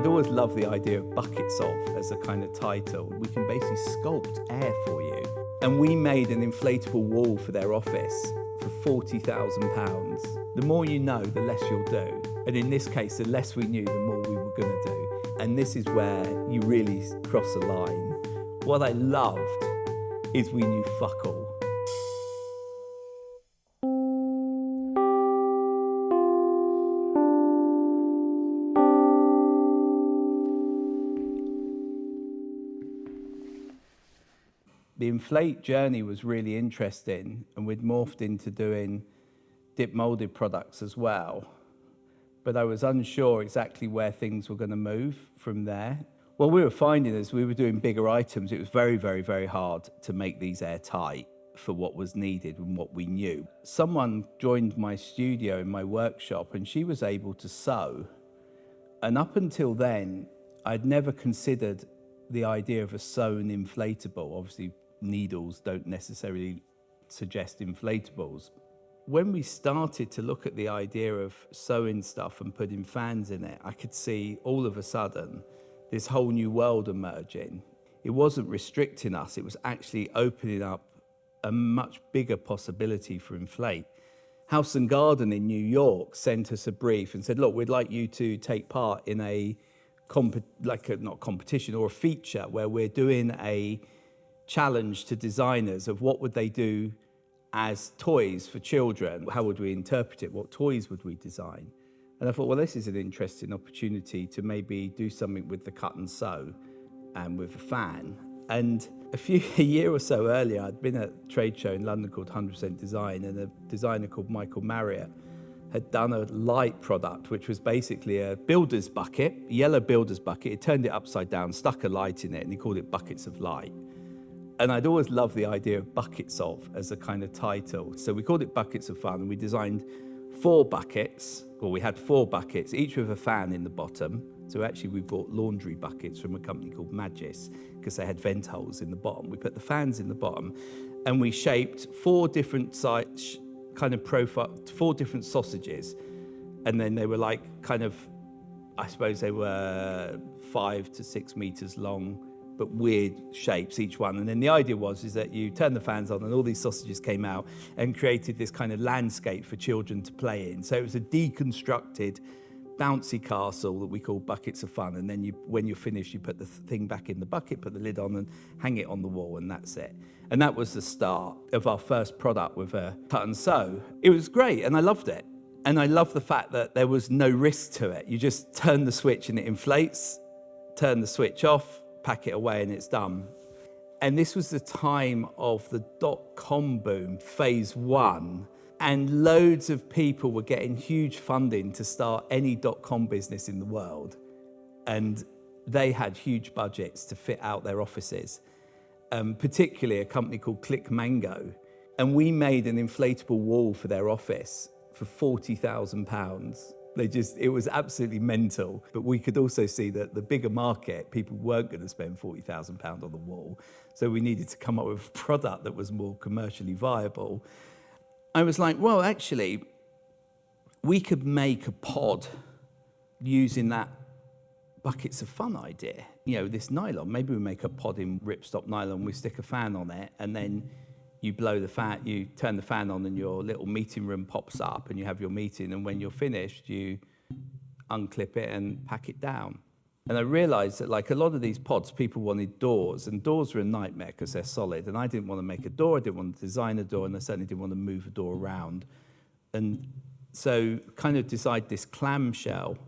I'd always loved the idea of buckets of as a kind of title. We can basically sculpt air for you. And we made an inflatable wall for their office for £40,000. The more you know, the less you'll do. And in this case, the less we knew, the more we were going to do. And this is where you really cross a line. What I loved is we knew fuck all. The Inflate journey was really interesting, and we'd morphed into doing dip molded products as well. But I was unsure exactly where things were going to move from there. What we were finding as we were doing bigger items, it was very, very, very hard to make these airtight for what was needed and what we knew. Someone joined my studio in my workshop, and she was able to sew. And up until then, I'd never considered the idea of a sewn inflatable. Obviously, needles don't necessarily suggest inflatables. When we started to look at the idea of sewing stuff and putting fans in it, I could see all of a sudden this whole new world emerging. It wasn't restricting us, it was actually opening up a much bigger possibility for Inflate. House and Garden in New York sent us a brief and said, look, we'd like you to take part in a not competition or a feature where we're doing a challenge to designers of what would they do as toys for children. How would we interpret it? What toys would we design? And I thought, well, this is an interesting opportunity to maybe do something with the cut and sew and with a fan. And a year or so earlier, I'd been at a trade show in London called 100% Design, and a designer called Michael Marriott had done a light product, which was basically a builder's bucket, a yellow builder's bucket. He turned it upside down, stuck a light in it, and he called it Buckets of Light. And I'd always loved the idea of buckets of as a kind of title. So we called it Buckets of Fun, and we designed 4 buckets. Well, we had 4 buckets, each with a fan in the bottom. So actually we bought laundry buckets from a company called Magis because they had vent holes in the bottom. We put the fans in the bottom, and we shaped 4 different kind of profile, 4 different sausages. And then they were like kind of, I suppose they were 5 to 6 meters long, but weird shapes, each one. And then the idea is that you turn the fans on and all these sausages came out and created this kind of landscape for children to play in. So it was a deconstructed, bouncy castle that we call Buckets of Fun. And then when you're finished, you put the thing back in the bucket, put the lid on and hang it on the wall, and that's it. And that was the start of our first product with a cut and sew. It was great, and I loved it. And I love the fact that there was no risk to it. You just turn the switch and it inflates, turn the switch off, pack it away, and it's done. And this was the time of the dot-com boom, phase 1, and loads of people were getting huge funding to start any dot-com business in the world. And they had huge budgets to fit out their offices, particularly a company called ClickMango. And we made an inflatable wall for their office for £40,000. It was absolutely mental. But we could also see that the bigger market, people weren't going to spend £40,000 on the wall. So we needed to come up with a product that was more commercially viable. I was like, well, actually, we could make a pod using that Buckets of Fun idea. You know, this nylon, maybe we make a pod in ripstop nylon, we stick a fan on it, and then you blow the fan, you turn the fan on and your little meeting room pops up and you have your meeting, and when you're finished, you unclip it and pack it down. And I realized that like a lot of these pods, people wanted doors, and doors are a nightmare because they're solid. And I didn't want to make a door, I didn't want to design a door, and I certainly didn't want to move a door around. And so kind of designed this clamshell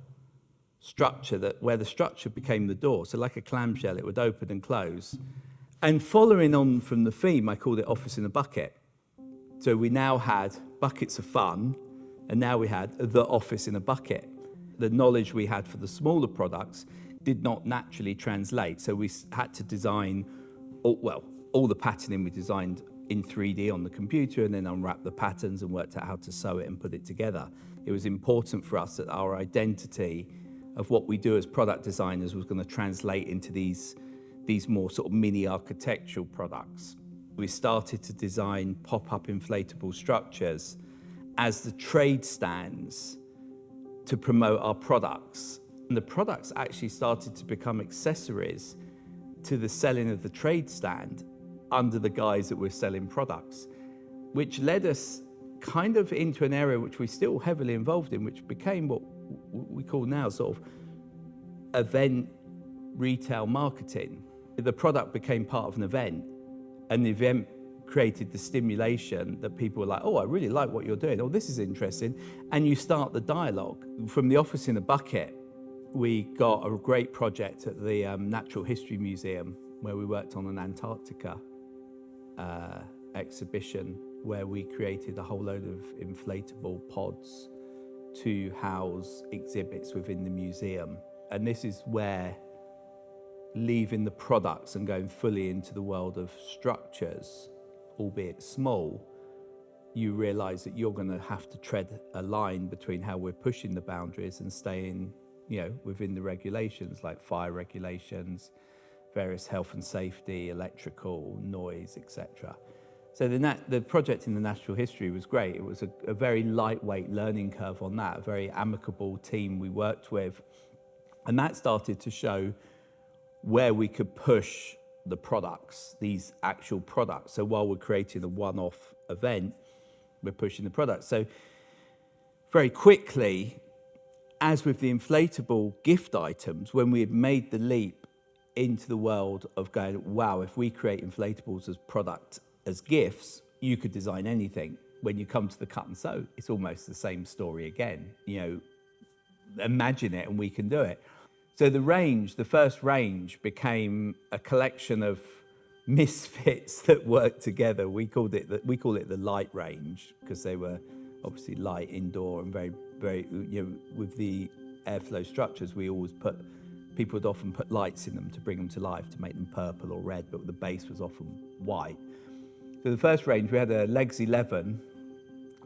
structure where the structure became the door. So like a clamshell, it would open and close. And following on from the theme, I called it Office in a Bucket. So we now had Buckets of Fun, and now we had the Office in a Bucket. The knowledge we had for the smaller products did not naturally translate. So we had to design, all the patterning we designed in 3D on the computer, and then unwrap the patterns and worked out how to sew it and put it together. It was important for us that our identity of what we do as product designers was going to translate into these more sort of mini architectural products. We started to design pop-up inflatable structures as the trade stands to promote our products. And the products actually started to become accessories to the selling of the trade stand under the guise that we're selling products, which led us kind of into an area which we're still heavily involved in, which became what we call now sort of event retail marketing. The product became part of an event, and the event created the stimulation that people were like, oh, I really like what you're doing. Oh, this is interesting. And you start the dialogue. From the office in a bucket, we got a great project at the Natural History Museum, where we worked on an Antarctica exhibition, where we created a whole load of inflatable pods to house exhibits within the museum. And this is where leaving the products and going fully into the world of structures, albeit small, you realize that you're going to have to tread a line between how we're pushing the boundaries and staying, within the regulations, like fire regulations, various health and safety, electrical, noise, etc. So the project in the natural history was great. It was a very lightweight learning curve on that, a very amicable team we worked with. And that started to show where we could push the products, these actual products. So while we're creating a one-off event, we're pushing the products. So very quickly, as with the inflatable gift items, when we had made the leap into the world of going, wow, if we create inflatables as product, as gifts, you could design anything. When you come to the cut and sew, it's almost the same story again. Imagine it and we can do it. So the first range became a collection of misfits that worked together. We call it the light range, because they were obviously light, indoor, and very, very, with the airflow structures, people would often put lights in them to bring them to life, to make them purple or red, but the base was often white. So the first range, we had a Legs 11,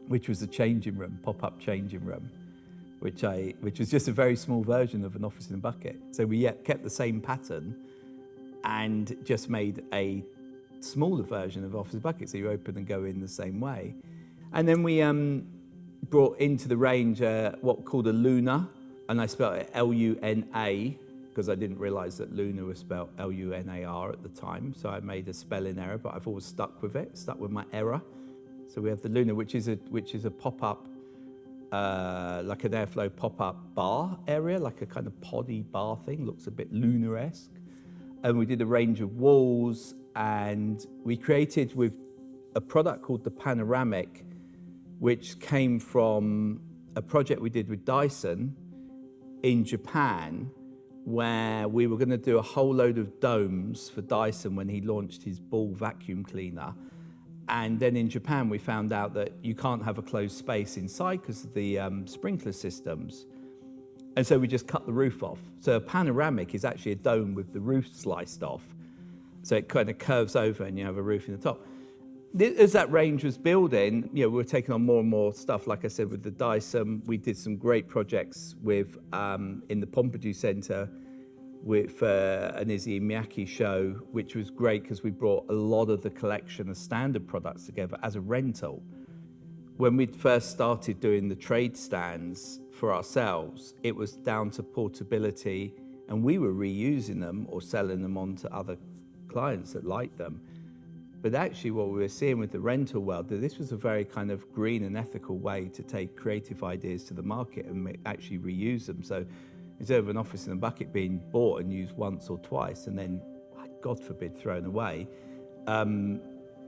which was a changing room, pop-up changing room, which was just a very small version of an office in a bucket. So we kept the same pattern and just made a smaller version of office in a bucket, so you open and go in the same way. And then we brought into the range what we called a Luna, and I spelled it L-U-N-A, because I didn't realize that Luna was spelled L-U-N-A-R at the time. So I made a spelling error, but I've always stuck with my error. So we have the Luna, which is a pop-up, like an airflow pop-up bar area, like a kind of poddy bar thing, looks a bit lunar-esque. And we did a range of walls, and we created with a product called the Panoramic, which came from a project we did with Dyson in Japan, where we were going to do a whole load of domes for Dyson when he launched his ball vacuum cleaner. And then in Japan, we found out that you can't have a closed space inside because of the sprinkler systems. And so we just cut the roof off. So a panoramic is actually a dome with the roof sliced off. So it kind of curves over and you have a roof in the top. As that range was building, we were taking on more and more stuff. Like I said, with the Dyson, we did some great projects with in the Pompidou Centre with an Issey Miyake show, which was great because we brought a lot of the collection of standard products together as a rental. When we first started doing the trade stands for ourselves, it was down to portability, and we were reusing them or selling them on to other clients that liked them. But actually what we were seeing with the rental world, that this was a very kind of green and ethical way to take creative ideas to the market and actually reuse them. So instead of an office in a bucket being bought and used once or twice and then, God forbid, thrown away,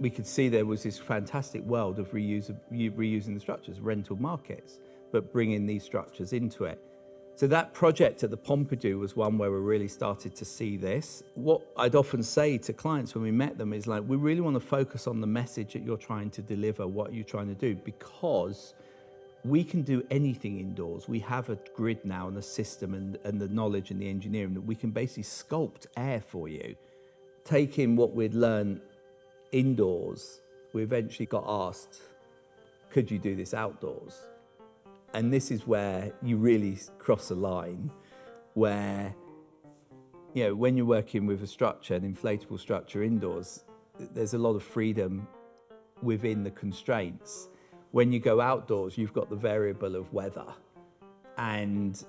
we could see there was this fantastic world of reusing the structures, rental markets, but bringing these structures into it. So that project at the Pompidou was one where we really started to see this. What I'd often say to clients when we met them is like, we really want to focus on the message that you're trying to deliver, what you're trying to do, because we can do anything indoors. We have a grid now and a system and the knowledge and the engineering that we can basically sculpt air for you. Taking what we'd learned indoors, we eventually got asked, could you do this outdoors? And this is where you really cross a line where, when you're working with a structure, an inflatable structure indoors, there's a lot of freedom within the constraints. When you go outdoors, you've got the variable of weather. And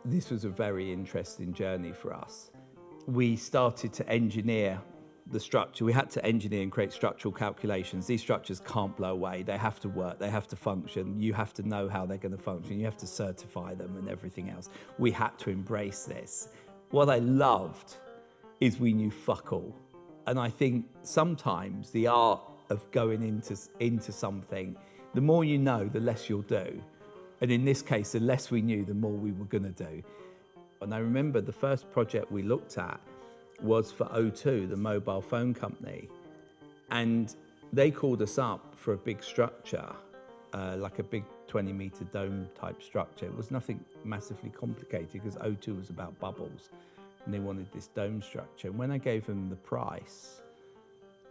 this was a very interesting journey for us. We started to engineer the structure. We had to engineer and create structural calculations. These structures can't blow away. They have to work. They have to function. You have to know how they're going to function. You have to certify them and everything else. We had to embrace this. What I loved is we knew fuck all. And I think sometimes the art of going into something, the more you know, the less you'll do. And in this case, the less we knew, the more we were going to do. And I remember the first project we looked at was for O2, the mobile phone company. And they called us up for a big structure, like a big 20-meter dome type structure. It was nothing massively complicated because O2 was about bubbles and they wanted this dome structure. And when I gave them the price,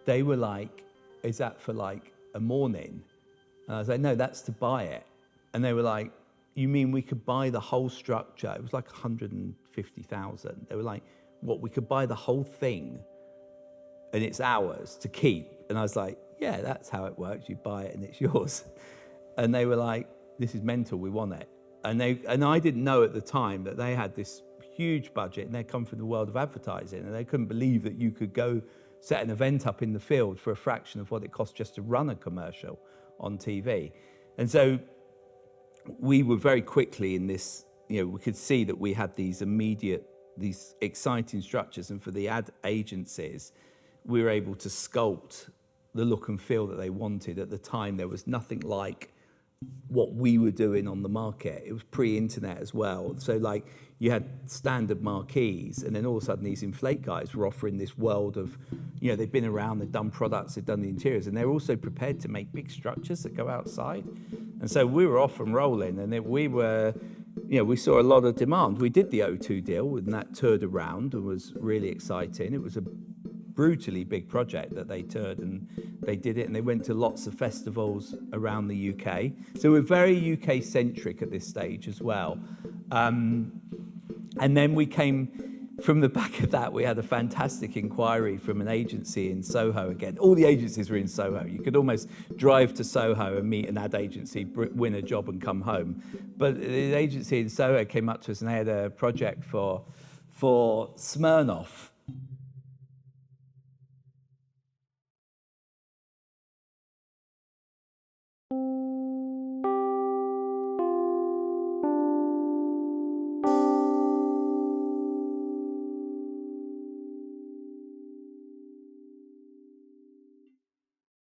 they were like, is that for like a morning? And I was like, no, that's to buy it. And they were like, you mean we could buy the whole structure? It was like 150,000. They were like, what, we could buy the whole thing and it's ours to keep? And I was like, yeah, that's how it works. You buy it and it's yours. And they were like, this is mental, we want it. And I didn't know at the time that they had this huge budget and they'd come from the world of advertising and they couldn't believe that you could go set an event up in the field for a fraction of what it cost just to run a commercial on TV. And so we were very quickly in this, we could see that we had these exciting structures, and for the ad agencies, we were able to sculpt the look and feel that they wanted. At the time, there was nothing like what we were doing on the market. It was pre-internet as well. So like you had standard marquees, and then all of a sudden these inflate guys were offering this world of, they've been around, they've done products, they've done the interiors, and they're also prepared to make big structures that go outside. And so we were off and rolling, and we saw a lot of demand. We did the O2 deal, and that toured around and was really exciting. It was a brutally big project that they toured, and they did it, and they went to lots of festivals around the UK. So we're very UK centric at this stage as well. And then we came, from the back of that, we had a fantastic inquiry from an agency in Soho again. All the agencies were in Soho. You could almost drive to Soho and meet an ad agency, win a job and come home. But the agency in Soho came up to us and they had a project for Smirnoff.